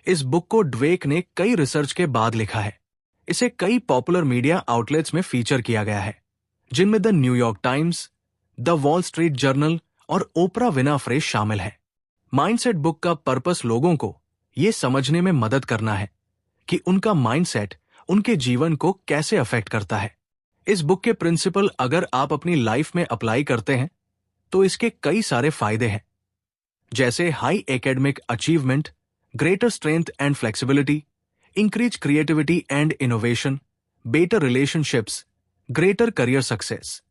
इस बुक को ड्वेक ने कई रिसर्च के बाद लिखा है। इसे कई पॉपुलर मीडिया आउटलेट्स में फीचर किया गया है, जिनमें the New York times, the wall street journal और ओपरा विनाफ्रे शामिल है। माइंडसेट बुक का पर्पस लोगों को ये समझने में मदद करना है कि उनका माइंडसेट उनके जीवन को कैसे अफेक्ट करता है। इस बुक के प्रिंसिपल अगर आप अपनी लाइफ में अप्लाई करते हैं तो इसके कई सारे फायदे हैं, जैसे high academic achievement, greater strength and flexibility, increase creativity and innovation, better relationships, greater career success.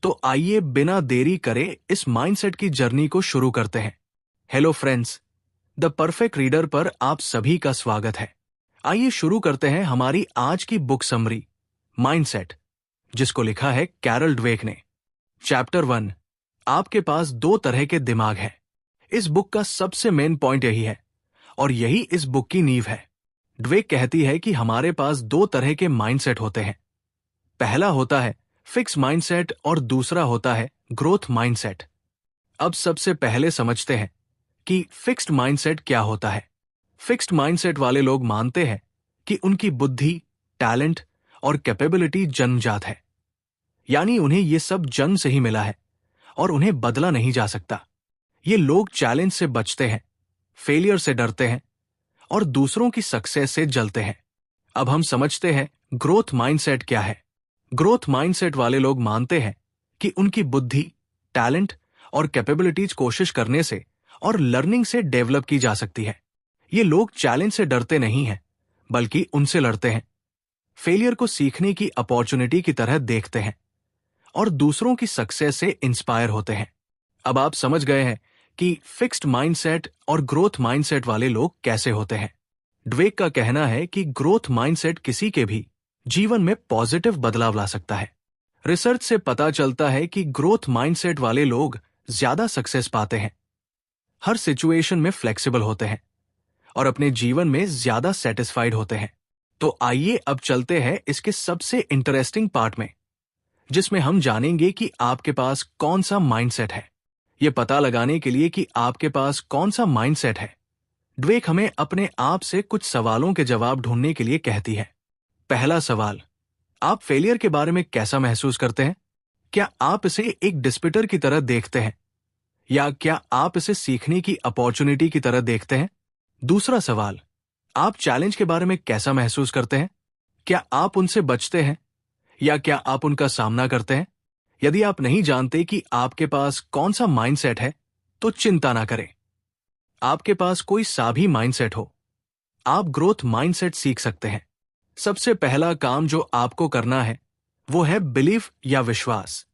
तो आइए बिना देरी करे इस माइंडसेट की जर्नी को शुरू करते हैं। Hello friends, the perfect reader पर आप सभी का स्वागत है। आइए शुरू करते हैं हमारी आज की बुक समरी, माइंडसेट, जिसको लिखा है कैरल ड्वेक ने। चैप्टर 1, आपके पास दो तरह के दिमाग हैं। इस बुक का सबसे मेन पॉइंट यही है और यही इस बुक की नींव है। ड्वेक कहती है कि हमारे पास दो तरह के माइंडसेट होते हैं। पहला होता है फिक्स माइंडसेट और दूसरा होता है ग्रोथ माइंडसेट। अब सबसे पहले समझते हैं कि फिक्स्ड माइंडसेट क्या होता है। फिक्स्ड माइंडसेट वाले लोग मानते हैं कि उनकी बुद्धि, टैलेंट और कैपेबिलिटी जन्मजात है, यानी उन्हें ये सब जन्म से ही मिला है और उन्हें बदला नहीं जा सकता। ये लोग चैलेंज से बचते हैं, फेलियर से डरते हैं और दूसरों की सक्सेस से जलते हैं। अब हम समझते हैं ग्रोथ माइंडसेट क्या है। ग्रोथ माइंडसेट वाले लोग मानते हैं कि उनकी बुद्धि, टैलेंट और कैपेबिलिटीज कोशिश करने से और लर्निंग से डेवलप की जा सकती है। ये लोग चैलेंज से डरते नहीं हैं, बल्कि उनसे लड़ते हैं, फेलियर को सीखने की अपॉर्चुनिटी की तरह देखते हैं और दूसरों की सक्सेस से इंस्पायर होते हैं। अब आप समझ गए हैं कि फिक्स्ड माइंडसेट और ग्रोथ माइंडसेट वाले लोग कैसे होते हैं। ड्वेक का कहना है कि ग्रोथ माइंडसेट किसी के भी जीवन में पॉजिटिव बदलाव ला सकता है। रिसर्च से पता चलता है कि ग्रोथ माइंडसेट वाले लोग ज्यादा सक्सेस पाते हैं, हर सिचुएशन में फ्लेक्सिबल होते हैं और अपने जीवन में ज्यादा सेटिस्फाइड होते हैं। तो आइए अब चलते हैं इसके सबसे इंटरेस्टिंग पार्ट में, जिसमें हम जानेंगे कि आपके पास कौन सा माइंडसेट है। यह पता लगाने के लिए कि आपके पास कौन सा माइंडसेट है, ड्वेक हमें अपने आप से कुछ सवालों के जवाब ढूंढने के लिए कहती है। पहला सवाल, आप फेलियर के बारे में कैसा महसूस करते हैं? क्या आप इसे एक डिस्पिटर की तरह देखते हैं या क्या आप इसे सीखने की अपॉर्चुनिटी की तरह देखते हैं? दूसरा सवाल, आप चैलेंज के बारे में कैसा महसूस करते हैं? क्या आप उनसे बचते हैं या क्या आप उनका सामना करते हैं? यदि आप नहीं जानते कि आपके पास कौन सा माइंडसेट है, तो चिंता ना करें। आपके पास कोई सा भी माइंडसेट हो, आप ग्रोथ माइंडसेट सीख सकते हैं। सबसे पहला काम जो आपको करना है वो है बिलीफ या विश्वास।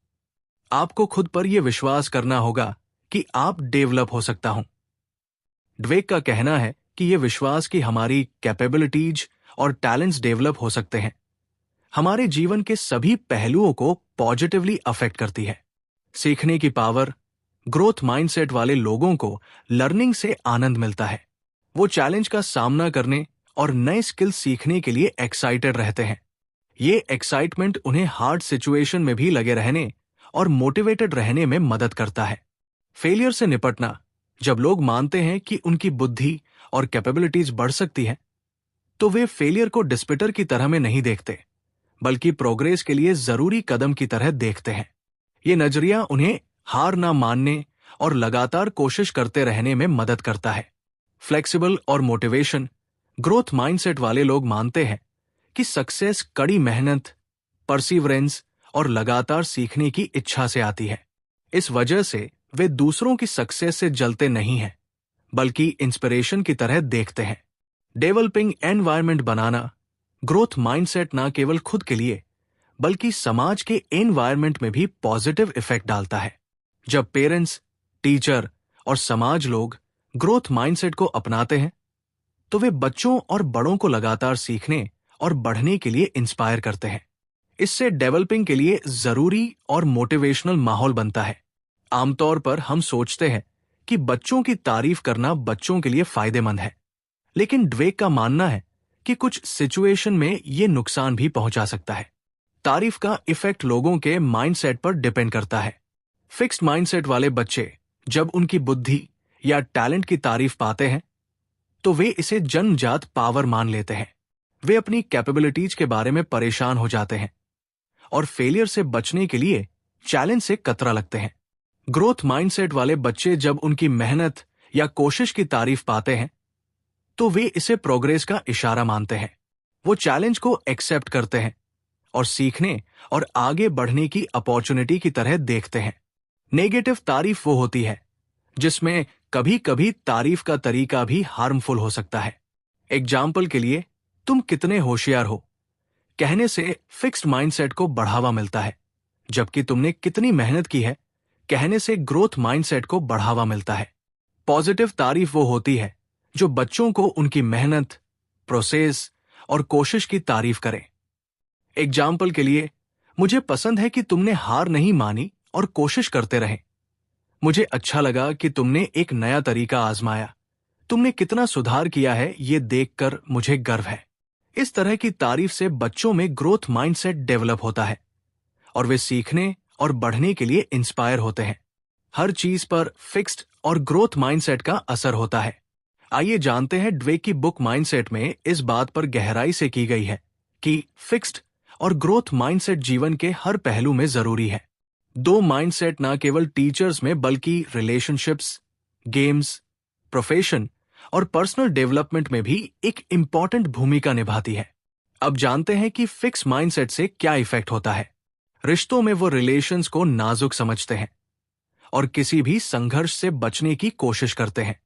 आपको खुद पर यह विश्वास करना होगा कि आप डेवलप हो सकता हूं। ड्वेक का कहना है कि यह विश्वास कि हमारी कैपेबिलिटीज और टैलेंट्स डेवलप हो सकते हैं, हमारे जीवन के सभी पहलुओं को पॉजिटिवली अफेक्ट करती है। सीखने की पावर, ग्रोथ माइंडसेट वाले लोगों को लर्निंग से आनंद मिलता है। वो चैलेंज का सामना करने और नए स्किल सीखने के लिए एक्साइटेड रहते हैं। ये एक्साइटमेंट उन्हें हार्ड सिचुएशन में भी लगे रहने और मोटिवेटेड रहने में मदद करता है। फेलियर से निपटना, जब लोग मानते हैं कि उनकी बुद्धि और कैपेबिलिटीज बढ़ सकती है, तो वे फेलियर को डिस्पिटर की तरह में नहीं देखते, बल्कि प्रोग्रेस के लिए जरूरी कदम की तरह देखते हैं। ये नजरिया उन्हें हार ना मानने और लगातार कोशिश करते रहने में मदद करता है। फ्लेक्सिबल और मोटिवेशन, ग्रोथ माइंडसेट वाले लोग मानते हैं कि सक्सेस कड़ी मेहनत, परसिवरेंस और लगातार सीखने की इच्छा से आती है। इस वजह से वे दूसरों की सक्सेस से जलते नहीं हैं, बल्कि इंस्पिरेशन की तरह देखते हैं। डेवलपिंग एनवायरनमेंट बनाना, ग्रोथ माइंडसेट ना केवल खुद के लिए बल्कि समाज के एनवायरनमेंट में भी पॉजिटिव इफेक्ट डालता है। जब पेरेंट्स, टीचर और समाज लोग ग्रोथ माइंडसेट को अपनाते हैं, तो वे बच्चों और बड़ों को लगातार सीखने और बढ़ने के लिए इंस्पायर करते हैं। इससे डेवलपिंग के लिए जरूरी और मोटिवेशनल माहौल बनता है। आमतौर पर हम सोचते हैं कि बच्चों की तारीफ करना बच्चों के लिए फायदेमंद है, लेकिन ड्वेक का मानना है कि कुछ सिचुएशन में यह नुकसान भी पहुंचा सकता है। तारीफ का इफेक्ट लोगों के माइंडसेट पर डिपेंड करता है। फिक्स्ड माइंडसेट वाले बच्चे जब उनकी बुद्धि या टैलेंट की तारीफ पाते हैं, तो वे इसे जन्मजात पावर मान लेते हैं। वे अपनी कैपेबिलिटीज के बारे में परेशान हो जाते हैं और फेलियर से बचने के लिए चैलेंज से कतरा लगते हैं। ग्रोथ माइंडसेट वाले बच्चे जब उनकी मेहनत या कोशिश की तारीफ पाते हैं तो वे इसे प्रोग्रेस का इशारा मानते हैं। वो चैलेंज को एक्सेप्ट करते हैं और सीखने और आगे बढ़ने की अपॉर्चुनिटी की तरह देखते हैं। नेगेटिव तारीफ वो होती है जिसमें कभी कभी तारीफ का तरीका भी हार्मफुल हो सकता है। एग्जाम्पल के लिए, तुम कितने होशियार हो कहने से फिक्स्ड माइंडसेट को बढ़ावा मिलता है, जबकि तुमने कितनी मेहनत की है कहने से ग्रोथ माइंडसेट को बढ़ावा मिलता है। पॉजिटिव तारीफ वो होती है जो बच्चों को उनकी मेहनत, प्रोसेस और कोशिश की तारीफ करे। एग्जाम्पल के लिए, मुझे पसंद है कि तुमने हार नहीं मानी और कोशिश करते रहे। मुझे अच्छा लगा कि तुमने एक नया तरीका आजमाया। तुमने कितना सुधार किया है ये देखकर मुझे गर्व है। इस तरह की तारीफ से बच्चों में ग्रोथ माइंडसेट डेवलप होता है और वे सीखने और बढ़ने के लिए इंस्पायर होते हैं। हर चीज पर फिक्स्ड और ग्रोथ माइंडसेट का असर होता है। आइए जानते हैं ड्वेक की बुक माइंडसेट में इस बात पर गहराई से की गई है कि फिक्स्ड और ग्रोथ माइंडसेट जीवन के हर पहलू में जरूरी है। दो माइंडसेट न केवल टीचर्स में बल्कि रिलेशनशिप्स, गेम्स, प्रोफेशन और पर्सनल डेवलपमेंट में भी एक इंपॉर्टेंट भूमिका निभाती है। अब जानते हैं कि फिक्स माइंडसेट से क्या इफेक्ट होता है। रिश्तों में वो रिलेशंस को नाजुक समझते हैं और किसी भी संघर्ष से बचने की कोशिश करते हैं।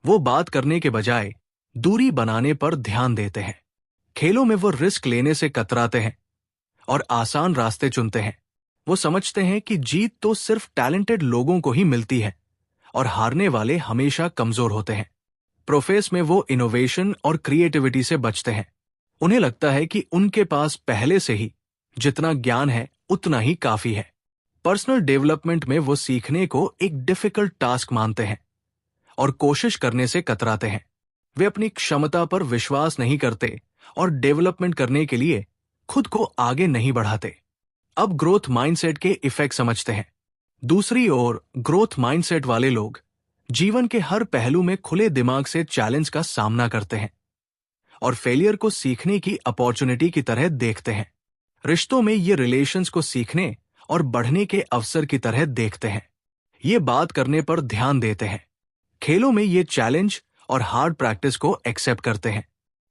वो बात करने के बजाय दूरी बनाने पर ध्यान देते हैं। खेलों में वो रिस्क लेने से कतराते हैं और आसान रास्ते चुनते हैं। वो समझते हैं कि जीत तो सिर्फ टैलेंटेड लोगों को ही मिलती है और हारने वाले हमेशा कमजोर होते हैं। प्रोफेस में वो इनोवेशन और क्रिएटिविटी से बचते हैं। उन्हें लगता है कि उनके पास पहले से ही जितना ज्ञान है उतना ही काफी है। पर्सनल डेवलपमेंट में वो सीखने को एक डिफिकल्ट टास्क मानते हैं और कोशिश करने से कतराते हैं। वे अपनी क्षमता पर विश्वास नहीं करते और डेवलपमेंट करने के लिए खुद को आगे नहीं बढ़ाते। अब ग्रोथ माइंडसेट के इफेक्ट समझते हैं। दूसरी ओर ग्रोथ माइंडसेट वाले लोग जीवन के हर पहलू में खुले दिमाग से चैलेंज का सामना करते हैं और फेलियर को सीखने की अपॉर्चुनिटी की तरह देखते हैं। रिश्तों में ये रिलेशंस को सीखने और बढ़ने के अवसर की तरह देखते हैं। ये बात करने पर ध्यान देते हैं। खेलों में ये चैलेंज और हार्ड प्रैक्टिस को एक्सेप्ट करते हैं।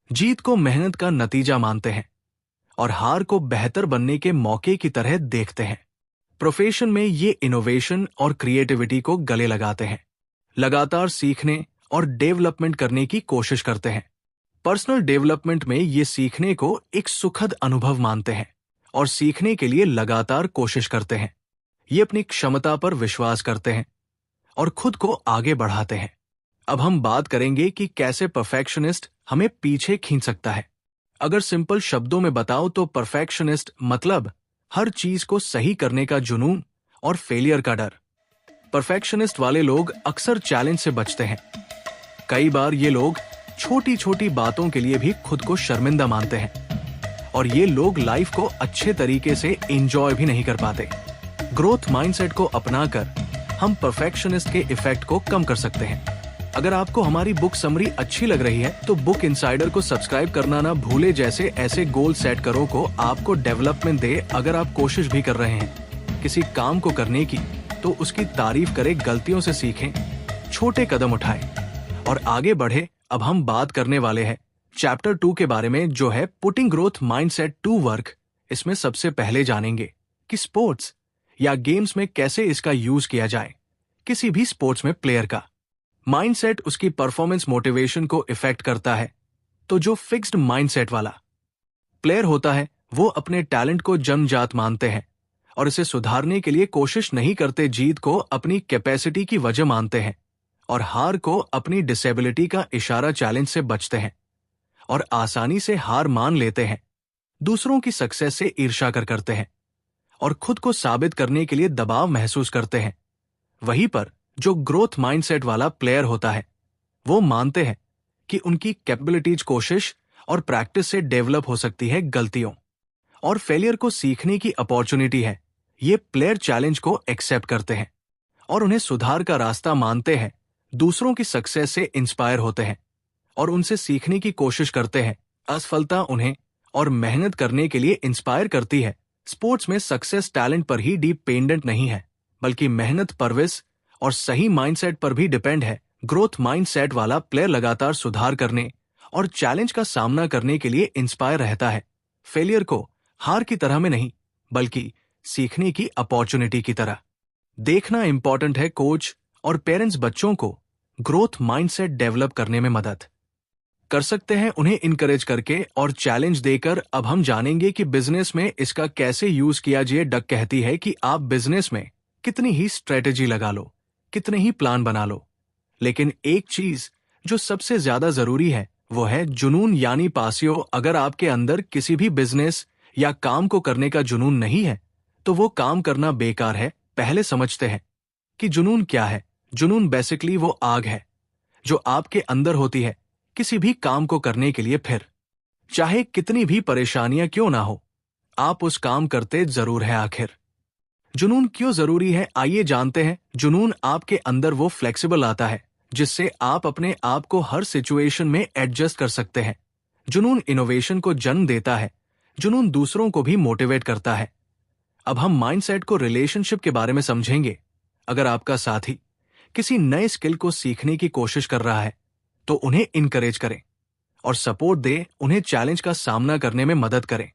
जीत को मेहनत का नतीजा मानते हैं और हार को बेहतर बनने के मौके की तरह देखते हैं। प्रोफेशन में ये इनोवेशन और क्रिएटिविटी को गले लगाते हैं। लगातार सीखने और डेवलपमेंट करने की कोशिश करते हैं। पर्सनल डेवलपमेंट में ये सीखने को एक सुखद अनुभव मानते हैं और सीखने के लिए लगातार कोशिश करते हैं। ये अपनी क्षमता पर विश्वास करते हैं और खुद को आगे बढ़ाते हैं। अब हम बात करेंगे कि कैसे परफेक्शनिस्ट हमें पीछे खींच सकता है। अगर सिंपल शब्दों में बताओ तो परफेक्शनिस्ट मतलब हर चीज को सही करने का जुनून और फेलियर का डर। परफेक्शनिस्ट वाले लोग अक्सर चैलेंज से बचते हैं। कई बार ये लोग छोटी छोटी बातों के लिए भी खुद को शर्मिंदा मानते हैं और ये लोग लाइफ को अच्छे तरीके से एंजॉय भी नहीं कर पाते। ग्रोथ माइंडसेट को अपनाकर हम परफेक्शनिस्ट के इफेक्ट को कम कर सकते हैं। अगर आपको हमारी बुक समरी अच्छी लग रही है तो बुक इनसाइडर को सब्सक्राइब करना ना भूले। जैसे ऐसे गोल सेट करो को आपको डेवलपमेंट दे। अगर आप कोशिश भी कर रहे हैं किसी काम को करने की तो उसकी तारीफ करें, गलतियों से सीखें, छोटे कदम उठाएं और आगे बढ़े। अब हम बात करने वाले हैं चैप्टर 2 के बारे में जो है putting growth mindset to work. इसमें सबसे पहले जानेंगे कि स्पोर्ट्स या गेम्स में कैसे इसका यूज किया जाए। किसी भी स्पोर्ट्स में प्लेयर का माइंडसेट उसकी परफॉर्मेंस मोटिवेशन को इफेक्ट करता है। तो जो फिक्स्ड माइंडसेट वाला प्लेयर होता है वो अपने टैलेंट को जन्मजात मानते हैं और इसे सुधारने के लिए कोशिश नहीं करते। जीत को अपनी कैपेसिटी की वजह मानते हैं और हार को अपनी डिसेबिलिटी का इशारा चैलेंज से बचते हैं और आसानी से हार मान लेते हैं। दूसरों की सक्सेस से ईर्ष्या करते हैं और खुद को साबित करने के लिए दबाव महसूस करते हैं। वहीं पर जो ग्रोथ माइंडसेट वाला प्लेयर होता है वो मानते हैं कि उनकी कैपेबिलिटीज कोशिश और प्रैक्टिस से डेवलप हो सकती है। गलतियों और फेलियर को सीखने की अपॉर्चुनिटी है। ये प्लेयर चैलेंज को एक्सेप्ट करते हैं और उन्हें सुधार का रास्ता मानते हैं। दूसरों की सक्सेस से इंस्पायर होते हैं और उनसे सीखने की कोशिश करते हैं। असफलता उन्हें और मेहनत करने के लिए इंस्पायर करती है। स्पोर्ट्स में सक्सेस टैलेंट पर ही डिपेंडेंट नहीं है, बल्कि मेहनत, परवरिश और सही माइंडसेट पर भी डिपेंड है। ग्रोथ माइंडसेट वाला प्लेयर लगातार सुधार करने और चैलेंज का सामना करने के लिए इंस्पायर रहता है। फेलियर को हार की तरह में नहीं, बल्कि सीखने की अपॉर्चुनिटी की तरह देखना इंपॉर्टेंट है। कोच और पेरेंट्स बच्चों को ग्रोथ माइंडसेट डेवलप करने में मदद कर सकते हैं, उन्हें इनकरेज करके और चैलेंज देकर। अब हम जानेंगे कि बिजनेस में इसका कैसे यूज किया जाए। डक कहती है कि आप बिजनेस में कितनी ही स्ट्रेटेजी लगा लो, कितने ही प्लान बना लो, लेकिन एक चीज जो सबसे ज्यादा जरूरी है वो है जुनून यानी पासियो। अगर आपके अंदर किसी भी बिजनेस या काम को करने का जुनून नहीं है तो वो काम करना बेकार है। पहले समझते हैं कि जुनून क्या है। जुनून बेसिकली वो आग है जो आपके अंदर होती है किसी भी काम को करने के लिए। फिर चाहे कितनी भी परेशानियां क्यों ना हो, आप उस काम करते जरूर है आखिर। जुनून क्यों जरूरी है, आइए जानते हैं। जुनून आपके अंदर वो फ्लेक्सिबल आता है जिससे आप अपने आप को हर सिचुएशन में एडजस्ट कर सकते हैं। जुनून इनोवेशन को जन्म देता है। जुनून दूसरों को भी मोटिवेट करता है। अब हम माइंडसेट को रिलेशनशिप के बारे में समझेंगे। अगर आपका साथी किसी नए स्किल को सीखने की कोशिश कर रहा है तो उन्हें इनकरेज करें और सपोर्ट दें, उन्हें चैलेंज का सामना करने में मदद करें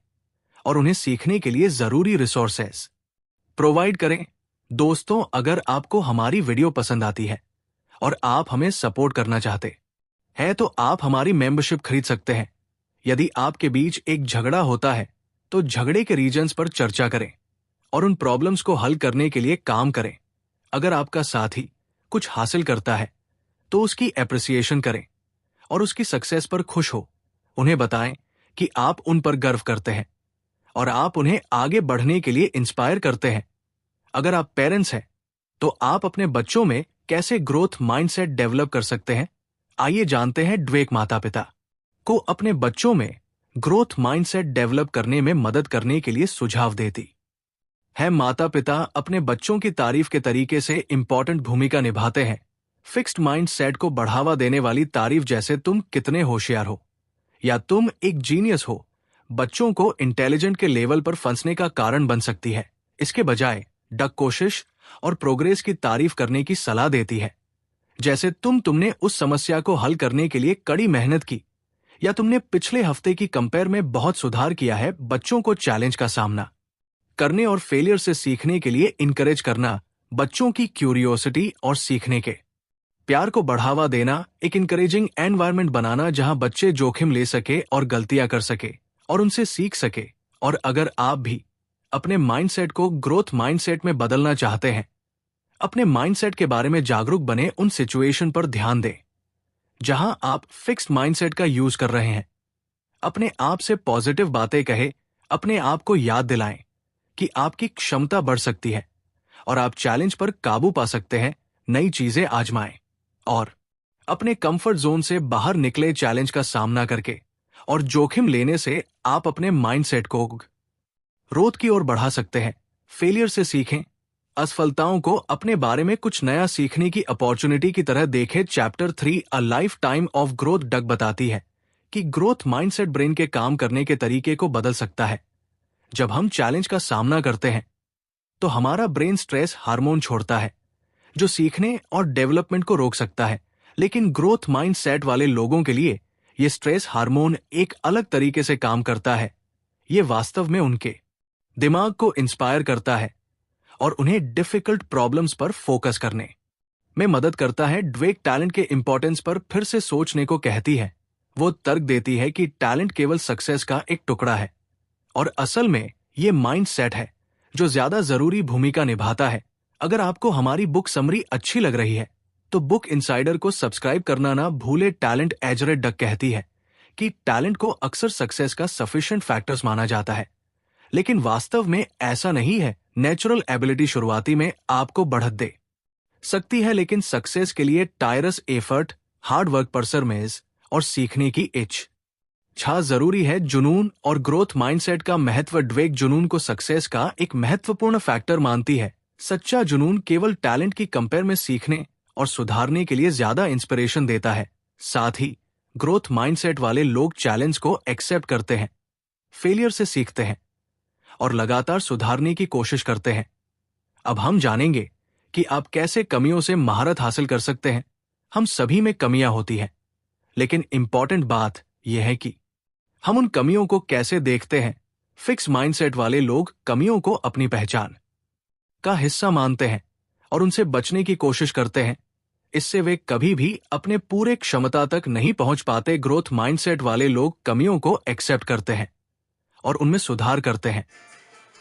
और उन्हें सीखने के लिए जरूरी रिसोर्सेस प्रोवाइड करें। दोस्तों, अगर आपको हमारी वीडियो पसंद आती है और आप हमें सपोर्ट करना चाहते हैं तो आप हमारी मेंबरशिप खरीद सकते हैं। यदि आपके बीच एक झगड़ा होता है तो झगड़े के रीजंस पर चर्चा करें और उन प्रॉब्लम्स को हल करने के लिए काम करें। अगर आपका साथी कुछ हासिल करता है तो उसकी एप्रिसिएशन करें और उसकी सक्सेस पर खुश हो। उन्हें बताएं कि आप उन पर गर्व करते हैं और आप उन्हें आगे बढ़ने के लिए इंस्पायर करते हैं। अगर आप पेरेंट्स हैं तो आप अपने बच्चों में कैसे ग्रोथ माइंडसेट डेवलप कर सकते हैं, आइए जानते हैं। ड्वेक माता पिता को अपने बच्चों में ग्रोथ माइंडसेट डेवलप करने में मदद करने के लिए सुझाव देती है। माता पिता अपने बच्चों की तारीफ के तरीके से इंपॉर्टेंट भूमिका निभाते हैं। फिक्स्ड माइंडसेट को बढ़ावा देने वाली तारीफ, जैसे तुम कितने होशियार हो या तुम एक जीनियस हो, बच्चों को इंटेलिजेंट के लेवल पर फंसने का कारण बन सकती है। इसके बजाय डक कोशिश और प्रोग्रेस की तारीफ करने की सलाह देती है, जैसे तुमने उस समस्या को हल करने के लिए कड़ी मेहनत की या तुमने पिछले हफ्ते की कंपेयर में बहुत सुधार किया है। बच्चों को चैलेंज का सामना करने और फेलियर से सीखने के लिए इनकरेज करना, बच्चों की क्यूरियोसिटी और सीखने के प्यार को बढ़ावा देना, एक इनकरेजिंग एनवायरनमेंट बनाना जहां बच्चे जोखिम ले सके और गलतियां कर सके और उनसे सीख सके। और अगर आप भी अपने माइंडसेट को ग्रोथ माइंडसेट में बदलना चाहते हैं, अपने माइंडसेट के बारे में जागरूक बने, उन सिचुएशन पर ध्यान दें जहां आप फिक्स्ड माइंडसेट का यूज कर रहे हैं। अपने आप से पॉजिटिव बातें कहे, अपने आप को याद दिलाएं कि आपकी क्षमता बढ़ सकती है और आप चैलेंज पर काबू पा सकते हैं। नई चीजें आजमाएं और अपने कंफर्ट जोन से बाहर निकले। चैलेंज का सामना करके और जोखिम लेने से आप अपने माइंडसेट को ग्रोथ की ओर बढ़ा सकते हैं। फेलियर से सीखें, असफलताओं को अपने बारे में कुछ नया सीखने की अपॉर्चुनिटी की तरह देखें। Chapter 3 a life time of growth duck बताती है कि ग्रोथ माइंडसेट ब्रेन के काम करने के तरीके को बदल सकता है। जब हम चैलेंज का सामना करते हैं तो हमारा ब्रेन स्ट्रेस हार्मोन छोड़ता है जो सीखने और डेवलपमेंट को रोक सकता है। लेकिन ग्रोथ माइंडसेट वाले लोगों के लिए यह स्ट्रेस हार्मोन एक अलग तरीके से काम करता है। यह वास्तव में उनके दिमाग को इंस्पायर करता है और उन्हें डिफिकल्ट प्रॉब्लम्स पर फोकस करने में मदद करता है। ड्वेक टैलेंट के इंपॉर्टेंस पर फिर से सोचने को कहती है। वो तर्क देती है कि टैलेंट केवल सक्सेस का एक टुकड़ा है और असल में ये माइंडसेट है जो ज्यादा जरूरी भूमिका निभाता है। अगर आपको हमारी बुक समरी अच्छी लग रही है तो बुक इनसाइडर को सब्सक्राइब करना ना भूले। टैलेंट एजरेट डक कहती है कि टैलेंट को अक्सर सक्सेस का सफिशिएंट फैक्टर्स माना जाता है, लेकिन वास्तव में ऐसा नहीं है। नेचुरल एबिलिटी शुरुआती में आपको बढ़त दे सकती है, लेकिन सक्सेस के लिए टायरस एफर्ट, हार्ड वर्क, परसेवरेंस और सीखने की इच्छा जरूरी है। जुनून और ग्रोथ माइंडसेट का महत्व। ड्वेक जुनून को सक्सेस का एक महत्वपूर्ण फैक्टर मानती है। सच्चा जुनून केवल टैलेंट की कंपेयर में सीखने और सुधारने के लिए ज्यादा इंस्पिरेशन देता है। साथ ही ग्रोथ माइंडसेट वाले लोग चैलेंज को एक्सेप्ट करते हैं, फेलियर से सीखते हैं और लगातार सुधारने की कोशिश करते हैं। अब हम जानेंगे कि आप कैसे कमियों से महारत हासिल कर सकते हैं। हम सभी में कमियां होती हैं, लेकिन इंपॉर्टेंट बात यह है कि हम उन कमियों को कैसे देखते हैं। फिक्स माइंडसेट वाले लोग कमियों को अपनी पहचान का हिस्सा मानते हैं और उनसे बचने की कोशिश करते हैं। इससे वे कभी भी अपने पूरे क्षमता तक नहीं पहुंच पाते। ग्रोथ माइंडसेट वाले लोग कमियों को एक्सेप्ट करते हैं और उनमें सुधार करते हैं।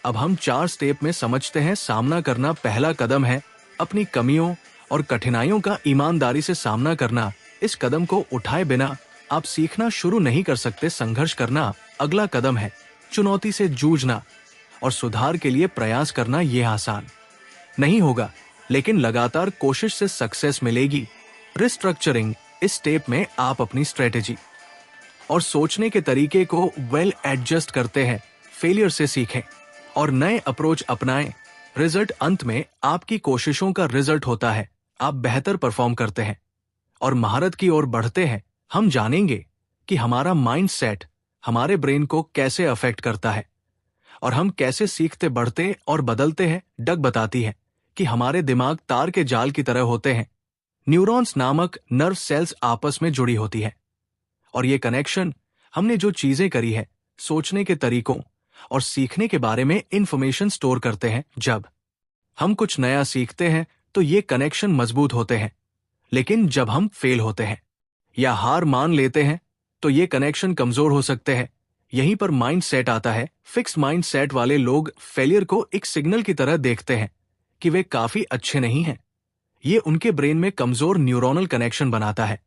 अब हम 4 स्टेप में समझते हैं। सामना करना पहला कदम है अपनी कमियों और कठिनाइयों का ईमानदारी से सामना करना। इस कदम को उठाए बिना आप सीखना शुरू नहीं कर सकते। संघर्ष करना अगला कदम है। चुनौती से जूझना और सुधार के लिए प्रयास करना। यह आसान नहीं होगा, लेकिन लगातार कोशिश से सक्सेस मिलेगी। रिस्ट्रक्चरिंग, इस स्टेप में आप अपनी स्ट्रेटेजी और सोचने के तरीके को एडजस्ट करते हैं। फेलियर से सीखें और नए अप्रोच अपनाएं। रिजल्ट, अंत में आपकी कोशिशों का रिजल्ट होता है। आप बेहतर परफॉर्म करते हैं और महारत की ओर बढ़ते हैं। हम जानेंगे कि हमारा माइंडसेट हमारे ब्रेन को कैसे अफेक्ट करता है और हम कैसे सीखते, बढ़ते और बदलते हैं। डग बताती है कि हमारे दिमाग तार के जाल की तरह होते हैं। न्यूरॉन्स नामक नर्व सेल्स आपस में जुड़ी होती है और ये कनेक्शन हमने जो चीजें करी है, सोचने के तरीकों और सीखने के बारे में इंफॉर्मेशन स्टोर करते हैं। जब हम कुछ नया सीखते हैं तो ये कनेक्शन मजबूत होते हैं, लेकिन जब हम फेल होते हैं या हार मान लेते हैं तो ये कनेक्शन कमजोर हो सकते हैं। यहीं पर माइंड सेट आता है। फिक्स माइंड सेट वाले लोग फेलियर को एक सिग्नल की तरह देखते हैं कि वे काफी अच्छे नहीं हैं। ये उनके ब्रेन में कमजोर न्यूरोनल कनेक्शन बनाता है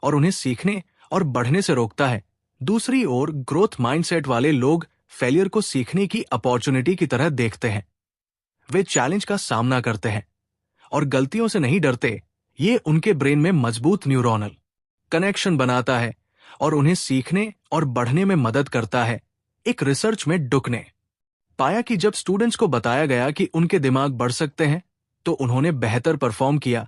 और उन्हें सीखने और बढ़ने से रोकता है। दूसरी ओर ग्रोथ माइंडसेट वाले लोग फेलियर को सीखने की अपॉर्चुनिटी की तरह देखते हैं। वे चैलेंज का सामना करते हैं और गलतियों से नहीं डरते। ये उनके ब्रेन में मजबूत न्यूरोनल कनेक्शन बनाता है और उन्हें सीखने और बढ़ने में मदद करता है। एक रिसर्च में डुक ने पाया कि जब स्टूडेंट्स को बताया गया कि उनके दिमाग बढ़ सकते हैं तो उन्होंने बेहतर परफॉर्म किया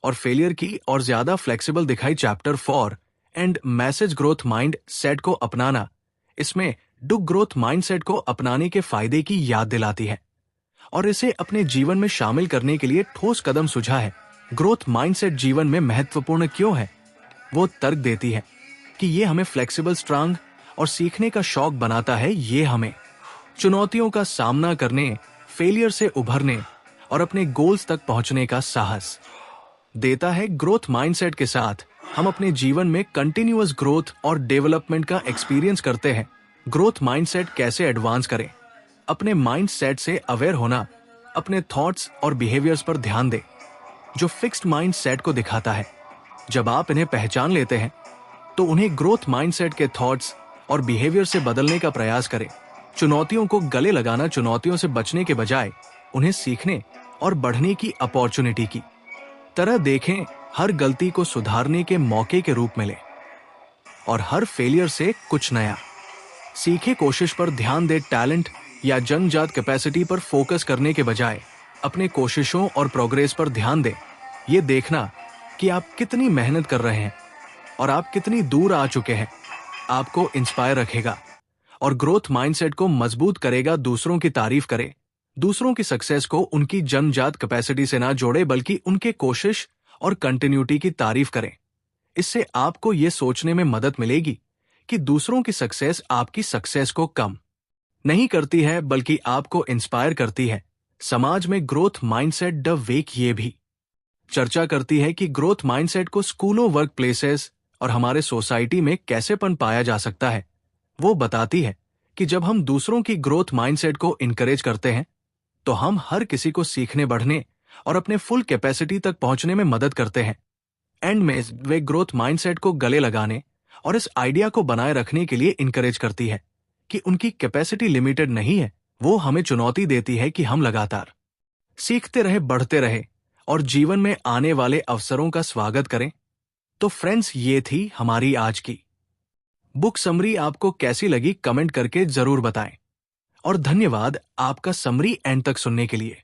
और फेलियर की और ज्यादा फ्लेक्सिबल दिखाई। Chapter 4 and message growth mind set को अपनाना, इसमें डुक ग्रोथ माइंडसेट को अपनाने के फायदे की याद दिलाती है और इसे अपने जीवन में शामिल करने के लिए ठोस कदम सुझा है। ग्रोथ माइंडसेट जीवन में महत्वपूर्ण क्यों है? वो तर्क देती है कि ये हमें फ्लेक्सिबल, स्ट्रांग और सीखने का शौक बनाता है। ये हमें चुनौतियों का सामना करने, फेलियर से उभरने और अपने गोल्स तक पहुंचने का साहस देता है। ग्रोथ माइंडसेट के साथ हम अपने जीवन में कंटिन्यूअस ग्रोथ और डेवलपमेंट का एक्सपीरियंस करते हैं। ग्रोथ माइंडसेट कैसे एडवांस करें? अपने माइंडसेट से अवेयर होना, अपने थॉट्स और बिहेवियर्स पर ध्यान दें जो फिक्स्ड माइंडसेट को दिखाता है। जब आप इन्हें पहचान लेते हैं तो उन्हें ग्रोथ माइंडसेट के थॉट्स और बिहेवियर से बदलने का प्रयास करें। चुनौतियों को गले लगाना, चुनौतियों से बचने के बजाय उन्हें सीखने और बढ़ने की अपॉर्चुनिटी की तरह देखें। हर गलती को सुधारने के मौके के रूप में लें और हर फेलियर से कुछ नया सीखे। कोशिश पर ध्यान दे, टैलेंट या जन्मजात कैपेसिटी पर फोकस करने के बजाय अपने कोशिशों और प्रोग्रेस पर ध्यान दें। ये देखना कि आप कितनी मेहनत कर रहे हैं और आप कितनी दूर आ चुके हैं आपको इंस्पायर रखेगा और ग्रोथ माइंडसेट को मजबूत करेगा। दूसरों की तारीफ करें। दूसरों की सक्सेस को उनकी जन्मजात कैपेसिटी से ना जोड़े, बल्कि उनके कोशिश और कंटिन्यूटी की तारीफ करें। इससे आपको ये सोचने में मदद मिलेगी कि दूसरों की सक्सेस आपकी सक्सेस को कम नहीं करती है, बल्कि आपको इंस्पायर करती है। समाज में ग्रोथ माइंडसेट द वेक ये भी चर्चा करती है कि ग्रोथ माइंडसेट को स्कूलों, वर्क प्लेसेस और हमारे सोसाइटी में कैसे पाया जा सकता है। वो बताती है कि जब हम दूसरों की ग्रोथ माइंडसेट को इनकरेज करते हैं तो हम हर किसी को सीखने, बढ़ने और अपने फुल कैपेसिटी तक पहुंचने में मदद करते हैं। एंड में वे ग्रोथ माइंडसेट को गले लगाने और इस आइडिया को बनाए रखने के लिए इनकरेज करती है कि उनकी कैपेसिटी लिमिटेड नहीं है। वो हमें चुनौती देती है कि हम लगातार सीखते रहे, बढ़ते रहे और जीवन में आने वाले अवसरों का स्वागत करें। तो फ्रेंड्स, ये थी हमारी आज की बुक समरी। आपको कैसी लगी कमेंट करके जरूर बताएं और धन्यवाद आपका समरी एंड तक सुनने के लिए।